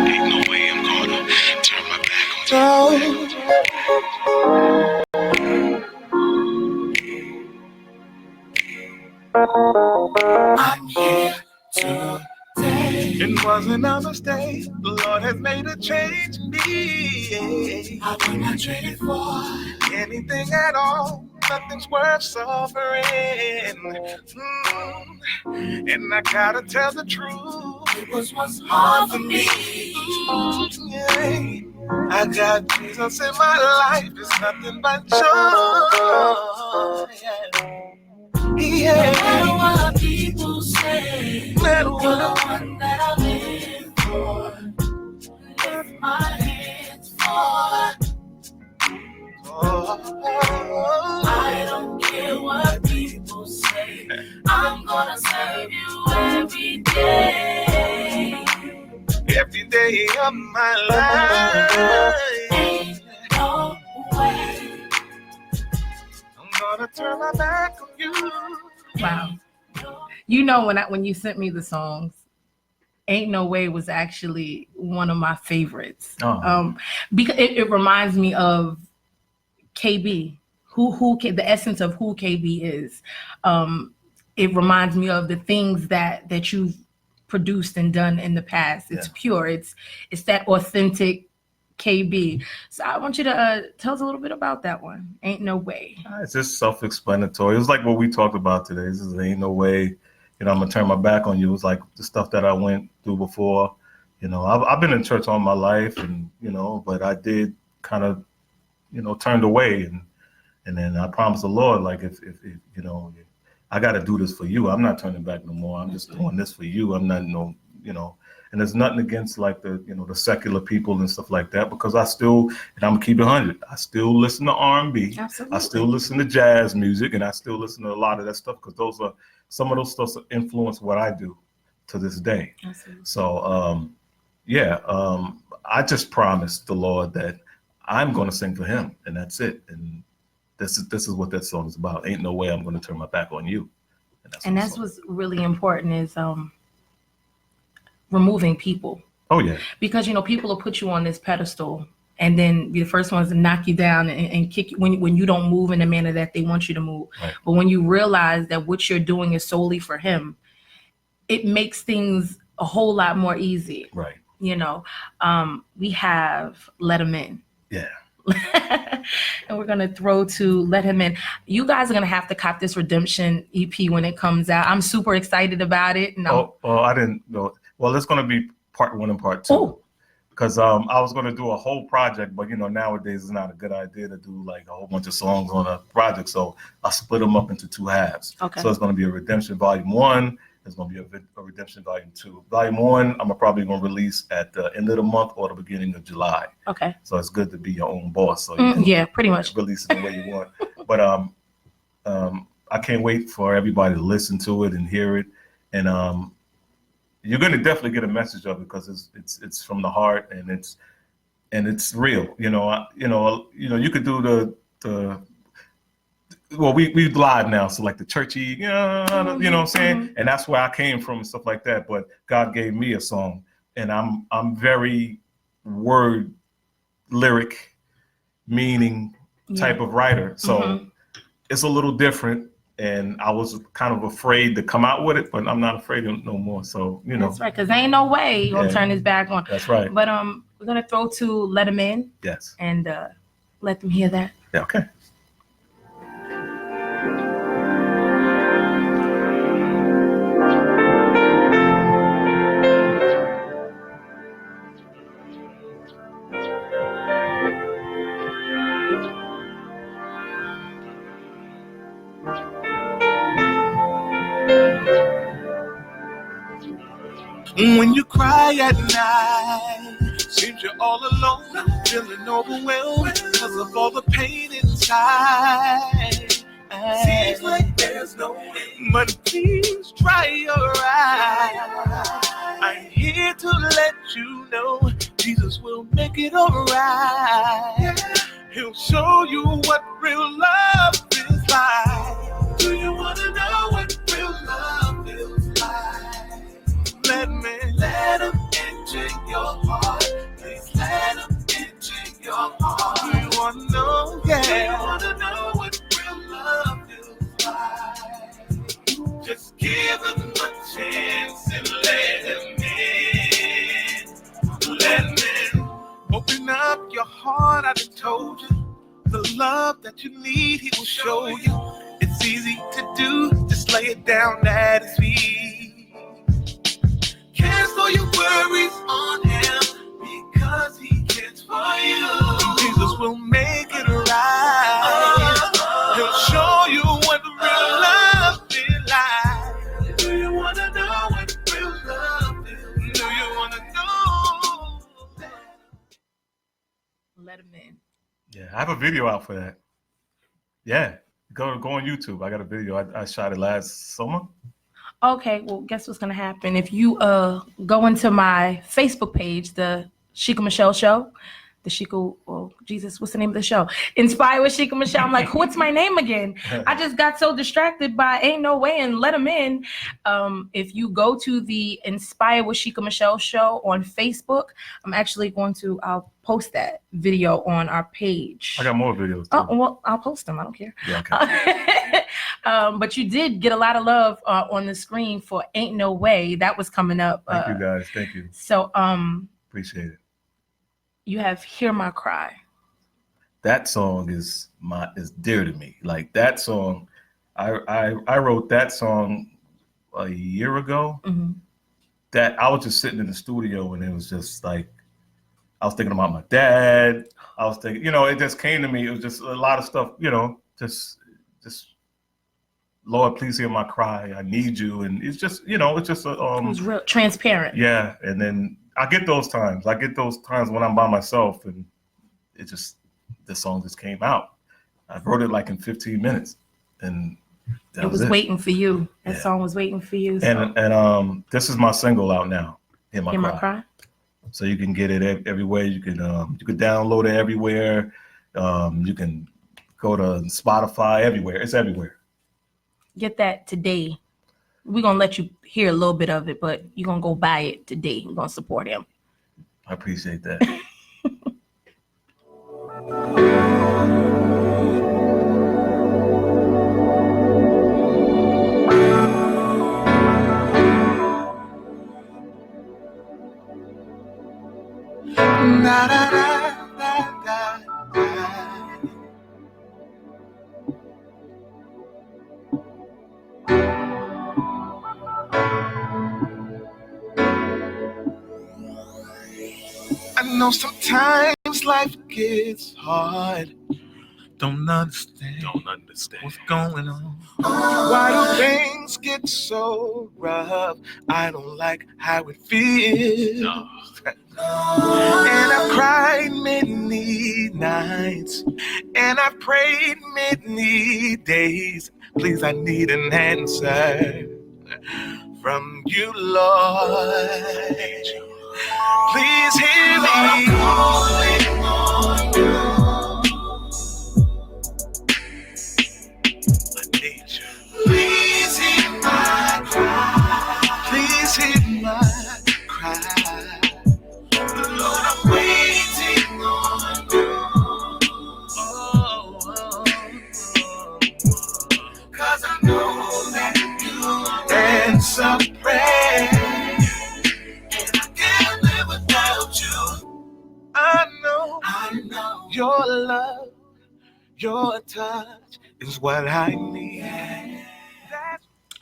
Ain't no way I'm gonna turn my back on you. I'm here today. It wasn't a mistake. The Lord has made a change in me. I would not trade it for anything at all. Nothing's worth suffering. And I gotta tell the truth. It was what's hard for me. Yeah. I got Jesus in my life. It's nothing but joy. Yeah. No matter what people say, you're the one that I live for. Lift my hands for. I don't care what people say. I'm gonna serve you every day. Every day of my life. Ain't no way I'm gonna turn my back on you. Wow. You know, when you sent me the songs, Ain't No Way was actually one of my favorites. Because it reminds me of KB, the essence of who KB is. It reminds me of the things that you've produced and done in the past. It's pure. It's that authentic KB. So I want you to tell us a little bit about that one. Ain't No Way. It's just self-explanatory. It was like what we talked about today. This is Ain't No Way. You know, I'm gonna turn my back on you. It's like the stuff that I went through before. You know, I've been in church all my life, and you know, but I did kind of, you know, turned away, and then I promised the Lord, like if you know, I got to do this for you. I'm not turning back no more. I'm just doing this for you. I'm not you know. And there's nothing against like the, you know, the secular people and stuff like that, because I still, and I'm gonna keep it 100. I still listen to R&B. Absolutely. I still listen to jazz music, and I still listen to a lot of that stuff, because those are some of those stuff that influence what I do to this day. Absolutely. So I just promised the Lord that I'm gonna sing for Him, and that's it. And this is what that song is about. Ain't no way I'm gonna turn my back on you. And that's what's really important is removing people. Oh yeah. Because, you know, people will put you on this pedestal and then be the first ones to knock you down and kick you when you don't move in the manner that they want you to move. Right. But when you realize that what you're doing is solely for Him, it makes things a whole lot more easy. Right. You know, we have Let Him In. Yeah. And we're gonna throw to Let Him In. You guys are gonna have to cop this Redemption EP when it comes out. I'm super excited about it. And I didn't know. Well, it's gonna be part 1 and part 2. Because I was gonna do a whole project, but you know, nowadays it's not a good idea to do like a whole bunch of songs on a project. So I split them up into 2 halves. Okay. So it's gonna be a Redemption Volume 1. There's gonna be a Redemption Volume 2. Volume 1, I'm probably gonna release at the end of the month or the beginning of July. Okay. So it's good to be your own boss. So you can pretty much release it the way you want. But I can't wait for everybody to listen to it and hear it. And you're gonna definitely get a message of it, because it's from the heart, and it's real. You know, you could do the well, we live now, so like the churchy, you know what I'm saying? Mm-hmm. And that's where I came from and stuff like that. But God gave me a song, and I'm very word, lyric, meaning type of writer. So it's a little different, And I was kind of afraid to come out with it, but I'm not afraid no more. So, you know. That's right, because ain't no way he's going to turn his back on. That's right. But we're going to throw to Let Him In. Yes. And let them hear that. Yeah, okay. When you cry at night, seems you're all alone, feeling overwhelmed because of all the pain inside. Seems like there's no end, but please try your eyes. I'm here to let you know Jesus will make it alright. He'll show you what real love is like. Do you want to know what real love feels like? Let him into your heart. Please let him into your heart. Do you want to know? Yeah. Do you want to know what real love feels like? Just give him a chance and let him in. Let him in. Open up your heart, I done told you. The love that you need, he will show you. It's easy to do, just lay it down at his feet. Cast all your worries on him because he cares for you. Jesus will make it right. He'll show you what real love is like. Do you want to know what real love is? Do you want to know? Let him in. Yeah, I have a video out for that. Yeah, go on YouTube. I got a video. I shot it last summer. Okay, well, guess what's gonna happen if you go into my Facebook page, the Shika My'Chelle Show, the Shika, oh Jesus, what's the name of the show? Inspire with Shika My'Chelle. I'm like, what's my name again? I just got so distracted by Ain't No Way and Let Him In. If you go to the Inspire with Shika My'Chelle show on Facebook, I'm actually going to, I'll post that video on our page. I got more videos too. Oh, well, I'll post them. I don't care. Yeah, okay. But you did get a lot of love on the screen for Ain't No Way. That was coming up. Thank you guys. Thank you. So appreciate it. You have Hear My Cry. That song is dear to me. Like that song, I wrote that song a year ago. Mm-hmm. That I was just sitting in the studio and it was just like I was thinking about my dad. I was thinking, you know, it just came to me. It was just a lot of stuff, you know, just Lord, please hear my cry. I need you. And it's just, you know, it's just it was real transparent. Yeah. And then I get those times when I'm by myself and the song just came out. I wrote it like in 15 minutes and it was waiting for you. That song was waiting for you. So. And this is my single out now. Hear My Cry. So you can get it everywhere. You can download it everywhere. You can go to Spotify, everywhere. It's everywhere. Get that today. We're going to let you hear a little bit of it, but you're going to go buy it today. You're going to support him. I appreciate that. Da, da, da, da, da, da. I know sometimes life gets hard. Don't understand what's going on. Why do things get so rough? I don't like how it feels. No. And I've cried many nights, and I've prayed many days. Please, I need an answer from you, Lord. Please hear me. I'm calling on you. I need you. Please hear my cry. Please hear my cry. Lord, I'm waiting on you. 'Cause I know Your touch is what I need.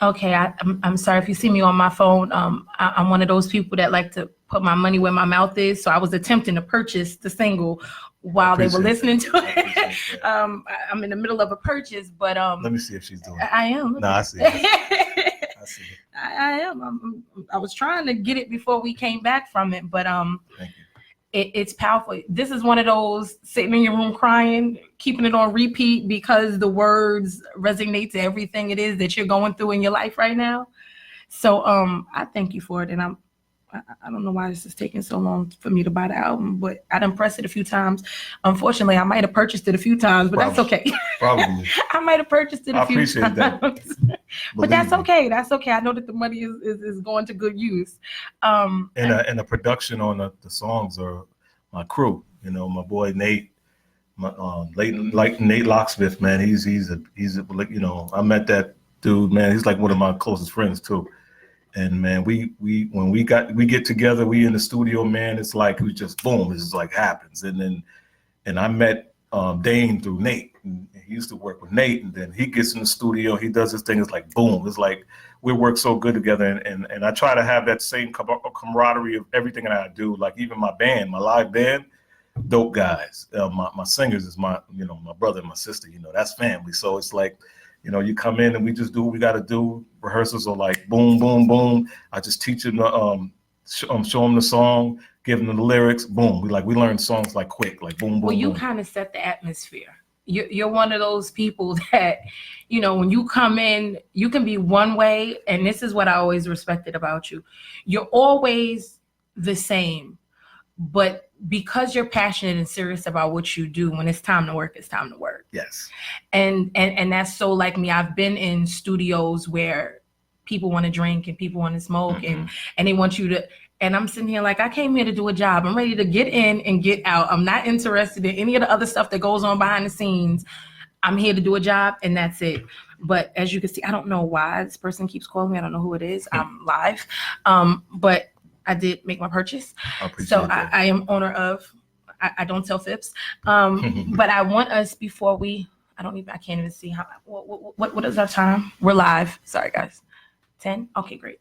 Okay, I'm sorry if you see me on my phone. I'm one of those people that like to put my money where my mouth is. So I was attempting to purchase the single while they were listening to it. I'm in the middle of a purchase, but let me see if she's doing it. I am. No, I see it. I see it. I am. I was trying to get it before we came back from it, but thank you. It's powerful. This is one of those sitting in your room crying, keeping it on repeat because the words resonate to everything it is that you're going through in your life right now. So I thank you for it, and I don't know why this is taking so long for me to buy the album, but I done pressed it a few times. Unfortunately, I might have purchased it a few times, but that's okay. Probably. I might have purchased it a few times. That. But that's okay. That's okay. I know that the money is going to good use. And the production on the songs are my crew. You know, my boy Nate, Nate Locksmith, man. He's a you know, I met that dude, man. He's like one of my closest friends too. And man, we when we get together, we in the studio, man. It's like we just boom. It's just like happens. And I met Dane through Nate. And he used to work with Nate, and then he gets in the studio. He does his thing. It's like boom. It's like we work so good together. And I try to have that same camaraderie of everything that I do. Like even my band, my live band, dope guys. My singers is my brother and my sister. You know, that's family. So it's like, you know, you come in and we just do what we got to do. Rehearsals are like boom, boom, boom. I just teach them show them the song, give them the lyrics. Boom. We learn songs like quick, like boom, boom. Well, you boom. kind of set the atmosphere. You're one of those people that, you know, when you come in, you can be one way, and this is what I always respected about you. You're always the same, but because you're passionate and serious about what you do, when it's time to work, it's time to work. Yes. And that's so like me. I've been in studios where people want to drink and people want to smoke, and they want you to, and I'm sitting here like, I came here to do a job. I'm ready to get in and get out. I'm not interested in any of the other stuff that goes on behind the scenes. I'm here to do a job, and that's it. But as you can see, I don't know why this person keeps calling me. I don't know who it is. I'm live. But I did make my purchase. I am owner of, I don't tell fibs. But I want us before I can't even see how, what is our time? We're live. Sorry, guys. 10? Okay, great.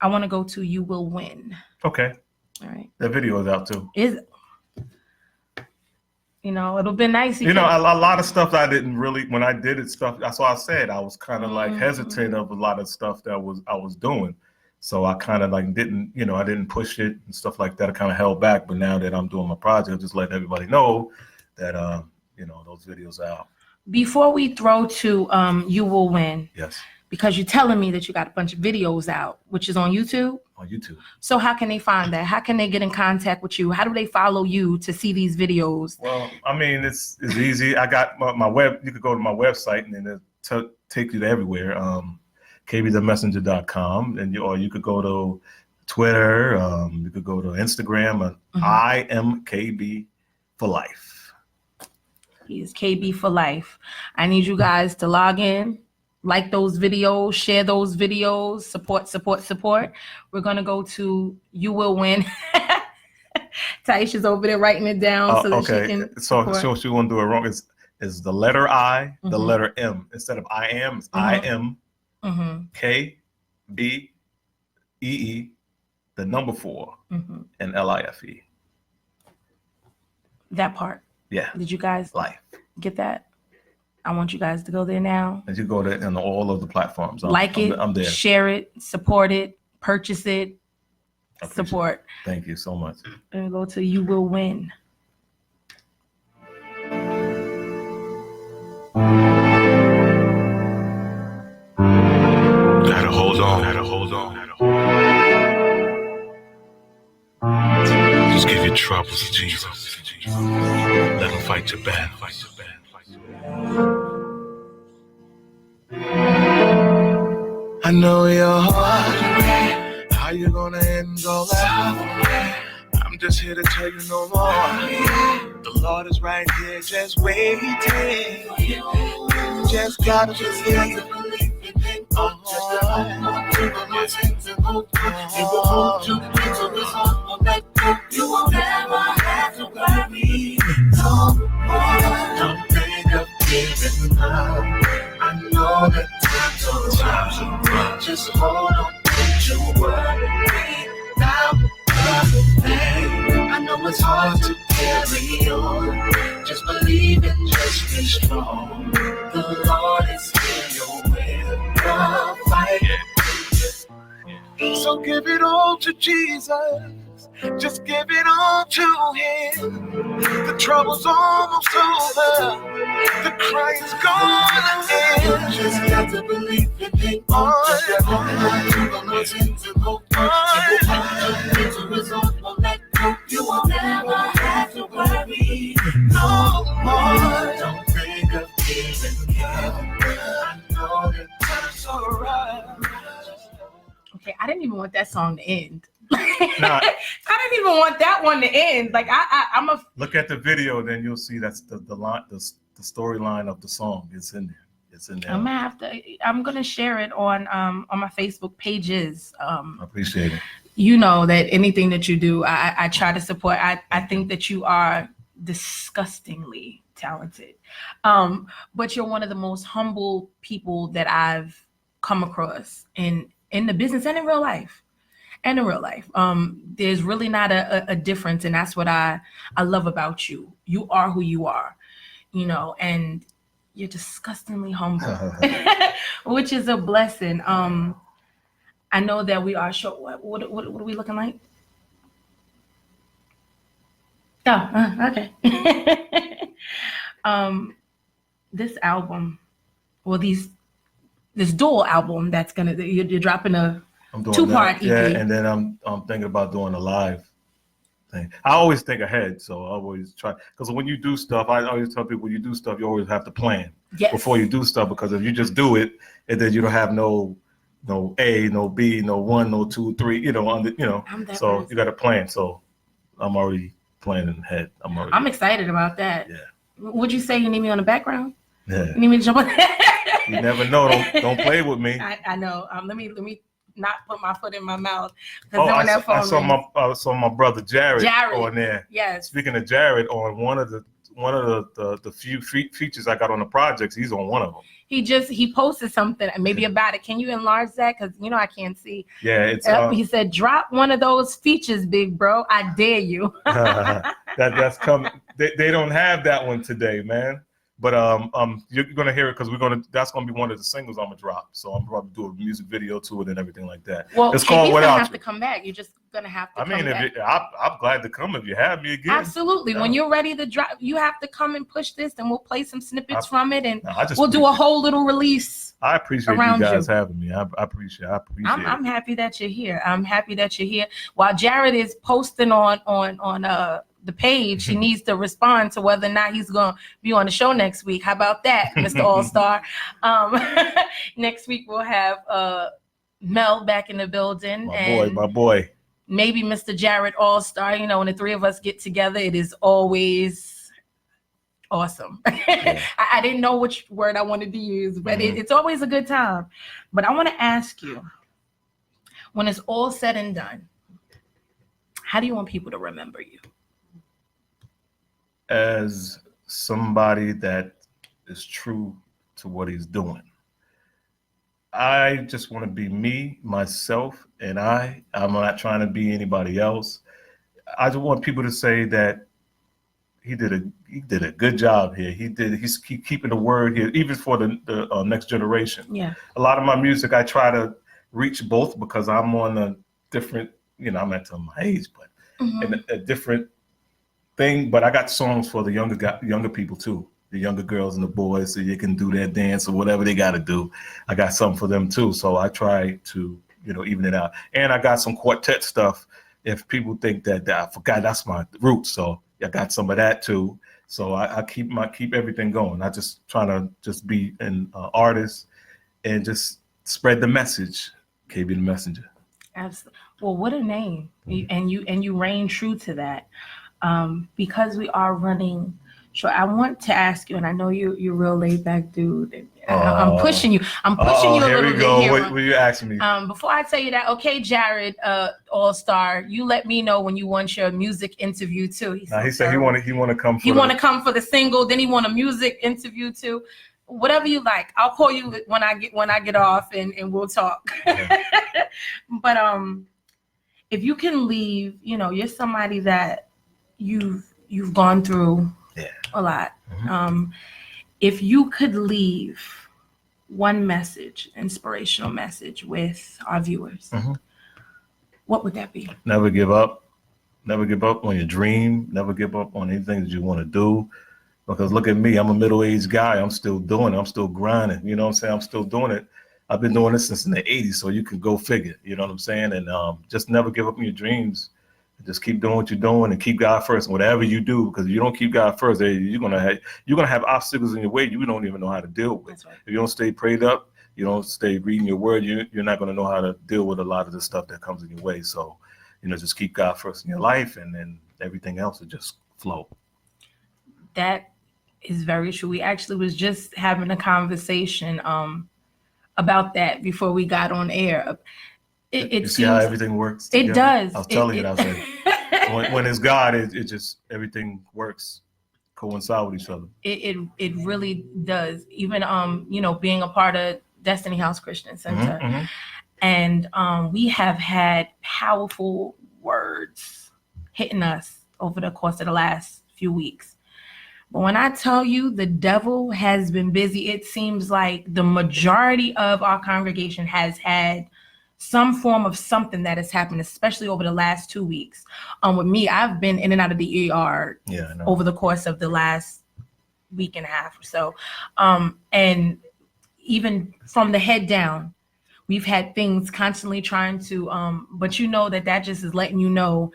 I want to go to You Will Win. Okay. All right. That video is out too. Is it? You know, it'll be nice. You know, a lot of stuff I didn't really, when I did it stuff, that's why I said I was kind of like hesitant of a lot of stuff that I was doing. So I kind of like didn't push it and stuff like that. I kind of held back. But now that I'm doing my project, just letting everybody know that, those videos are out. Before we throw to You Will Win. Yes. Because you're telling me that you got a bunch of videos out, which is on YouTube? On YouTube. So how can they find that? How can they get in contact with you? How do they follow you to see these videos? Well, I mean, it's easy. I got my web. You could go to my website and then it'll take you to everywhere. kbthemessenger.com, or you could go to Twitter. You could go to Instagram. I am KB for life. He is KB for life. I need you guys to log in. Like those videos, share those videos, support. We're going to go to You Will Win. Taisha's over there writing it down so that she can support. So she won't do it wrong. Is the letter I, the letter M. Instead of I am, it's I am KBEE, the number 4, and LIFE. That part. Yeah. Did you guys get that? I want you guys to go there now. And you go there on all of the platforms. I'm there. Share it, support it, purchase it, support. Thank you so much. And go to You Will Win. Gotta hold on. Just give your troubles to Jesus. Let him fight your battle. I know your heart, how you gonna end all that? I'm just here to tell you no more. The Lord is right here, just waiting. You just gotta believe. You will never have to worry no more. Just hold on, don't you worry about a thing. I know it's hard to carry on. Just believe and just be strong. The Lord is here, you will not fight. So give it all to Jesus. Just give it all to Him. The trouble's almost over. The crying's gonna end. You just got to believe and hang on. Just hold on to the Lord's hands and hold on. It will find you to result, won't let go. You will never have to worry no more. Don't think of giving up. I know that time's alright. Okay, I didn't even want that song to end. Nah. I didn't even want that one to end. Like I'm a look at the video, then you'll see that's the line, the storyline of the song. It's in there. It's in there. I'm gonna share it on my Facebook pages. I appreciate it. You know that anything that you do, I try to support. I think that you are disgustingly talented, but you're one of the most humble people that I've come across in the business and in real life. There's really not a difference, and that's what I love about you. You are who you are, you know, and you're disgustingly humble, which is a blessing. I know that we are short. What are we looking like? Oh, okay. This album, well, this dual album that's you're dropping a two-part EP. Yeah, and then I'm thinking about doing a live thing. I always think ahead, so I always try, because when you do stuff, I always tell people when you do stuff, you always have to plan before you do stuff, because if you just do it and then you don't have no A, no B, no 1, no 2, 3, you know, so you got to plan. So I'm already planning ahead. I'm excited about that. Yeah. Would you say you need me on the background? Yeah. You need me to jump on? You never know. Don't play with me. I know. Let me not put my foot in my mouth. I saw my brother Jared on there. Yes. Speaking of Jared, on one of the few features I got on the projects, he's on one of them. He posted something maybe about it. Can you enlarge that? Because I can't see. Yeah, it's he said, drop one of those features, big bro. I dare you. that's coming. They don't have that one today, man. But you're gonna hear it because that's gonna be one of the singles I'm gonna drop. So I'm probably do a music video to it and everything like that. Well, it's called Without You. Have to come back. You're just gonna have to. I'm glad to come if you have me again. Absolutely. When you're ready to drop, you have to come and push this, and we'll play some snippets from it, and we'll do a whole little release. I appreciate you guys having me. I appreciate it. I'm happy that you're here. While Jared is posting on the page, he needs to respond to whether or not he's going to be on the show next week. How about that, Mr. All-Star? Next week we'll have Mel back in the building. My boy. Maybe Mr. Jared All-Star. When the three of us get together, it is always awesome. Yeah. I didn't know which word I wanted to use, but it's always a good time. But I want to ask you, when it's all said and done, how do you want people to remember you? As somebody that is true to what he's doing. I just want to be me, myself, and I'm not trying to be anybody else. I just want people to say that he did a good job here. He's keeping the word here, even for the next generation. Yeah. A lot of my music, I try to reach both because I'm on a different, I'm not telling my age, but in a different thing. But I got songs for the younger people too, the younger girls and the boys, so you can do their dance or whatever they got to do. I got something for them too. So I try to, even it out. And I got some quartet stuff. If people think that I forgot, that's my roots. So I got some of that too. So I keep everything going. I just trying to just be an artist and just spread the message. KB the Messenger. Absolutely. Well, what a name. And you reign true to that. Because we are running short, I want to ask you, and I know you're a real laid back dude. I'm pushing you. A little bit here. What were you asking me? Before I tell you that, okay, Jared, All-Star, you let me know when you want your music interview too. He said he want to come. He want to come for the single, then he want a music interview too. whatever you like. I'll call you when I get off and we'll talk. Yeah. But if you can leave, you're somebody that you've gone through a lot. Mm-hmm. If you could leave one message, inspirational message with our viewers, Mm-hmm. what would that be? Never give up. Never give up on your dream. Never give up on anything that you want to do. Because look at me, I'm a middle-aged guy. I'm still doing it. I'm still grinding. You know what I'm saying? I'm still doing it. I've been doing this since in the 80s, so you can go figure. You know what I'm saying? And just never give up on your dreams. Just keep doing what you're doing and keep God first. Whatever you do, because if you don't keep God first, you're gonna have obstacles in your way you don't even know how to deal with. That's right. If you don't stay prayed up, you don't stay reading your word, you're not gonna know how to deal with a lot of the stuff that comes in your way. So, just keep God first in your life, and then everything else will just flow. That is very true. We actually was just having a conversation about that before we got on air. You see how everything works together? It does. I was telling you that. I said, when it's God, it just everything works, coincide with each other. It really does. Even being a part of Destiny House Christian Center, Mm-hmm. and we have had powerful words hitting us over the course of the last few weeks. But when I tell you the devil has been busy, it seems like the majority of our congregation has had some form of something that has happened, especially over the last 2 weeks. With me, I've been in and out of the ER over the course of the last week and a half or so. And even from the head down, we've had things constantly trying to, but that just is letting you know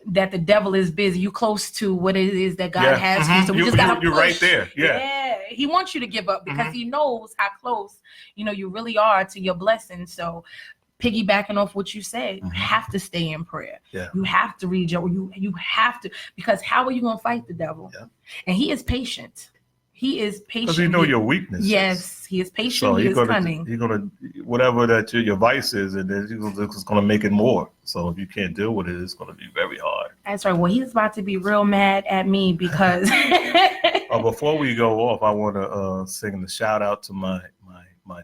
that the devil is busy. You close to what it is that God has for you. So we just gotta push. You're right there. Yeah. He wants you to give up because he knows how close, you really are to your blessing. So piggybacking off what you said, you have to stay in prayer. Yeah. You have to read you have to, because how are you going to fight the devil? Yeah. And he is patient. He is patient. Because he knows your weaknesses. Yes, he is patient. So he is cunning. He's gonna whatever that your vice is, and then he's gonna make it more. So if you can't deal with it, it's gonna be very hard. That's right. Well, he's about to be real mad at me because. Before we go off, I want to sing the shout out to my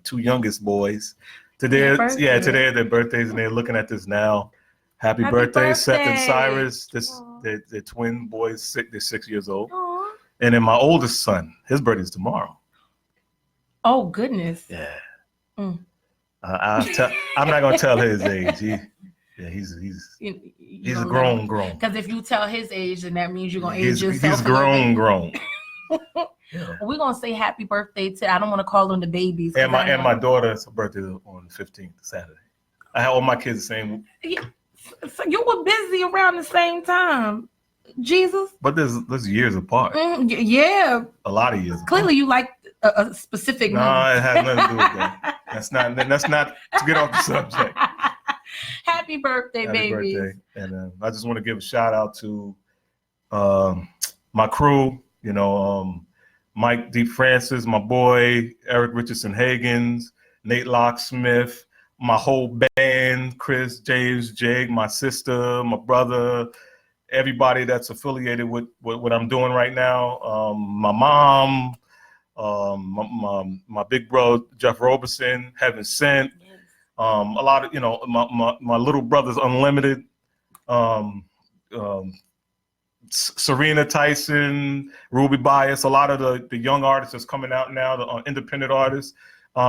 two youngest boys. Today are their birthdays, and they're looking at this now. Happy birthday, Seth and Cyrus. They're twin boys. They're 6 years old. Aww. And then my oldest son, his birthday's tomorrow. Oh goodness. Yeah. I'm not gonna tell his age. He's a grown. Because if you tell his age, then that means you're gonna age yourself. He's grown. Yeah. We're gonna say happy birthday to. I don't want to call them the babies. And my daughter's birthday on the 15th, Saturday. I had all my kids the same. Yeah. So you were busy around the same time. Jesus. But there's years apart. Yeah. A lot of years. Clearly, you like a specific. No, it has nothing to do with that. That's not to get off the subject. Happy birthday, baby. Birthday. And I just want to give a shout out to my crew. Mike D. Francis, my boy Eric Richardson Hagens, Nate Locksmith, my whole band, Chris, James, Jake, my sister, my brother. Everybody that's affiliated with what I'm doing right now, my mom, my big bro Jeff Roberson, Heaven Sent, a lot of my little brothers Unlimited, Serena Tyson, Ruby Bias, a lot of the young artists that's coming out now, the independent artists.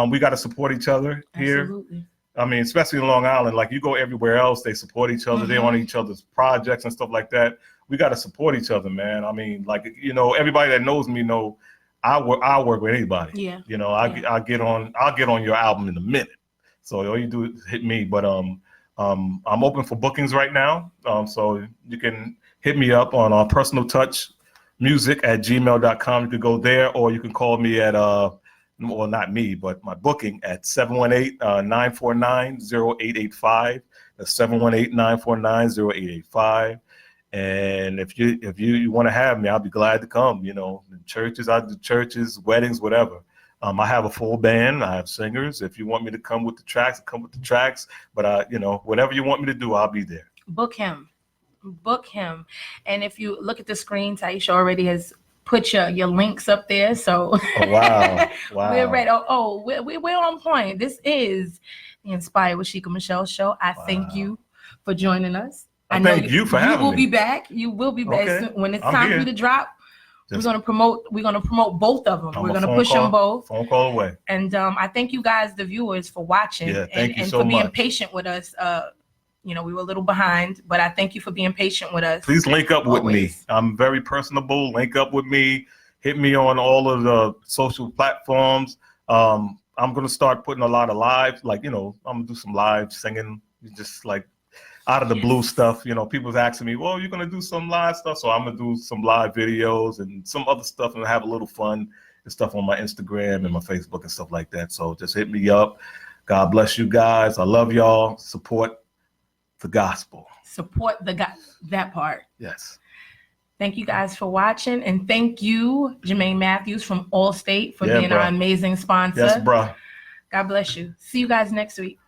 We got to support each other here. Absolutely. I mean, especially in Long Island, like you go everywhere else, they support each other. They're on each other's projects and stuff like that. We got to support each other, man. I mean, like, everybody that knows me know I work with anybody. Yeah. I'll get on your album in a minute. So all you do is hit me. But I'm open for bookings right now. So you can hit me up on personaltouchmusic@gmail.com. You could go there, or you can call me at well, not me, but my booking at 718-949-0885. That's 718-949-0885. And if you want to have me, I'll be glad to come. Churches, I do churches, weddings, whatever. I have a full band. I have singers. If you want me to come with the tracks, come with the tracks. But whatever you want me to do, I'll be there. Book him. And if you look at the screen, Taisha already has put your links up there. So wow. We're ready. We're on point. This is the Inspired with Shika My'Chelle show. I thank you for joining us. I know thank you for having me. You will be back. You will be back soon. When it's time for you to drop. We're gonna promote both of them. We're gonna push them both. Phone call away. And I thank you guys, the viewers, for watching and for being patient with us. We were a little behind, but I thank you for being patient with us. Please link up with me. I'm very personable. Link up with me. Hit me on all of the social platforms. I'm gonna start putting a lot of lives. Like I'm gonna do some live singing, just like out of the blue stuff. People's asking me, well, you're going to do some live stuff. So I'm going to do some live videos and some other stuff and have a little fun and stuff on my Instagram and my Facebook and stuff like that. So just hit me up. God bless you guys. I love y'all. Support the gospel. Support that part. Yes. Thank you guys for watching. And thank you, Jermaine Matthews from Allstate, for being our amazing sponsor. Yes, bro. God bless you. See you guys next week.